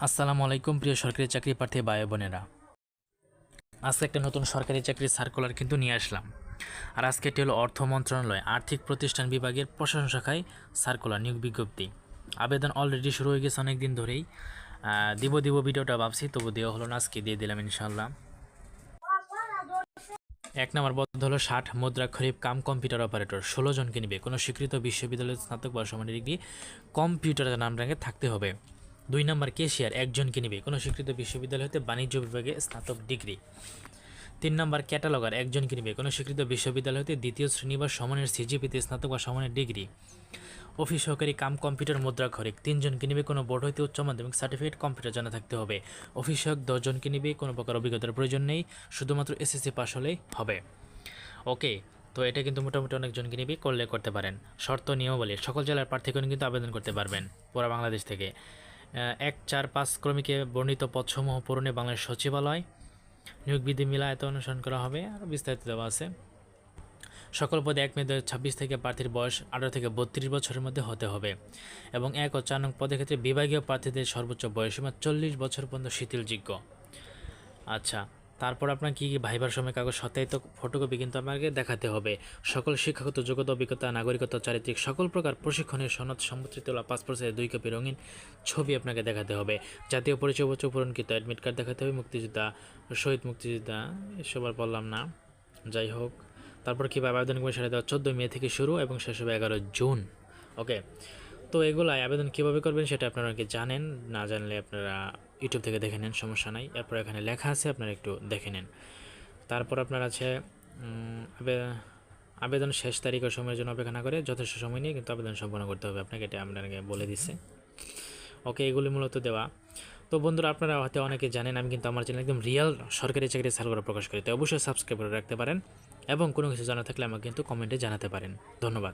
আসসালামু আলাইকুম প্রিয় সরকারি চাকরি প্রার্থী ভাই বোনেরা। আজকে একটা নতুন সরকারি চাকরির সার্কুলার কিন্তু নিয়ে আসলাম। আর আজকে এটি হলো অর্থ মন্ত্রণালয় আর্থিক প্রতিষ্ঠান বিভাগের প্রশাসন শাখায় সার্কুলার নিয়োগ বিজ্ঞপ্তি। আবেদন অলরেডি শুরু হয়ে গেছে অনেক দিন ধরেই। দিব ভিডিওটা ভাবছি, তবু দেওয়া হলো না, আজকে দিয়ে দিলাম ইনশাল্লাহ। 1 নম্বর পদ হলো 60 মুদ্রাক্ষরিক কাম কম্পিউটার অপারেটর, 16 জনকে নিবে। কোনো স্বীকৃত বিশ্ববিদ্যালয়ের স্নাতক বা সমান ডিগ্রি কম্পিউটারের নাম র্যাঙ্কে থাকতে হবে। 2 নম্বর ক্যাশিয়ার, 1জনকে নিবে। কোনো স্বীকৃত বিশ্ববিদ্যালয় হতে বাণিজ্য বিভাগে স্নাতক ডিগ্রি। 3 নম্বর ক্যাটালগার, 1জনকে নিবে। কোনো স্বীকৃত বিশ্ববিদ্যালয় হতে দ্বিতীয় শ্রেণী বা সমানের সিজিপিতে স্নাতক বা সমানের ডিগ্রি। অফিস সহকারী কাম কম্পিউটার মুদ্রাক্ষরিক, 3জনকে নিবে। কোনো বোর্ড হইতে উচ্চ মাধ্যমিক সার্টিফিকেট কম্পিউটার জানা থাকতে হবে। অফিস সহায়ক 10জনকে নিবে। কোনো প্রকার অভিজ্ঞতার প্রয়োজন নেই, শুধুমাত্র এসএসসি পাস হলেই হবে। ওকে, তো এটা কিন্তু মোটামুটি অনেকজনকে নিবে, করলে করতে পারেন। শর্ত নিয়মাবলী, সকল জেলার প্রার্থীগণ কিন্তু আবেদন করতে পারবেন পুরো বাংলাদেশ থেকে। 1-4-5 ক্রমিকে বর্ণিত পদসমূহ পূরণে বাংলাদেশ সচিবালয় নিয়োগ বিধি মিলায়ত অনুসরণ করা হবে। আর বিস্তারিত দেওয়া আছে। সকল পদে 1 মে 2026 থেকে প্রার্থীর বয়স 18 থেকে 32 বছরের মধ্যে হতে হবে এবং 1 ও 4 নং পদের ক্ষেত্রে বিভাগীয় প্রার্থীদের সর্বোচ্চ বয়সীমা 40 বছর পর্যন্ত শিথিলযোগ্য। আচ্ছা, তারপর আপনার কী ভাইবার সময় কাগজ সত্যায়িত ফটোকপি কিন্তু আপনাকে দেখাতে হবে। সকল শিক্ষাগত যোগ্যতা, অভিজ্ঞতা, নাগরিকত্ব, চারিত্রিক সকল প্রকার প্রশিক্ষণের সনদ, সম্মতি তোলা পাসপোর্ট সাইজের 2 কপি রঙিন ছবি আপনাকে দেখাতে হবে। জাতীয় পরিচয়পত্র পূরণকৃত অ্যাডমিট কার্ড দেখাতে হবে। মুক্তিযোদ্ধা, শহীদ মুক্তিযোদ্ধা, এসব আর বললাম না, যাই হোক। তারপর কীভাবে আবেদন করবেন সেটা দেওয়া 14 মে থেকে শুরু এবং শেষ হবে 11 জুন। ওকে, তো এগুলাই আবেদন কীভাবে করবেন সেটা আপনারা কি জানেন, না জানলে আপনারা ইউটিউব থেকে দেখে নেন, সমস্যা নাই। এরপর এখানে লেখা আছে, আপনারা একটু দেখে নেন। তারপর আপনার আছে আবেদন শেষ তারিখ ও সময়ের জন্য অপেক্ষা না করে যথেষ্ট সময় নিয়ে কিন্তু আবেদন সম্পন্ন করতে হবে আপনাকে, এটা আপনাকে বলে দিচ্ছে। ওকে, এগুলি মূলত দেওয়া। তো বন্ধুরা, আপনারা হয়তো অনেকে জানেন আমি কিন্তু আমার চ্যানেল একদম রিয়েল সরকারি চাকরি সার্কুলার প্রকাশ করি, তো অবশ্যই সাবস্ক্রাইব করে রাখতে পারেন এবং কোনো কিছু জানা থাকলে আমাকে কিন্তু কমেন্টে জানাতে পারেন। ধন্যবাদ।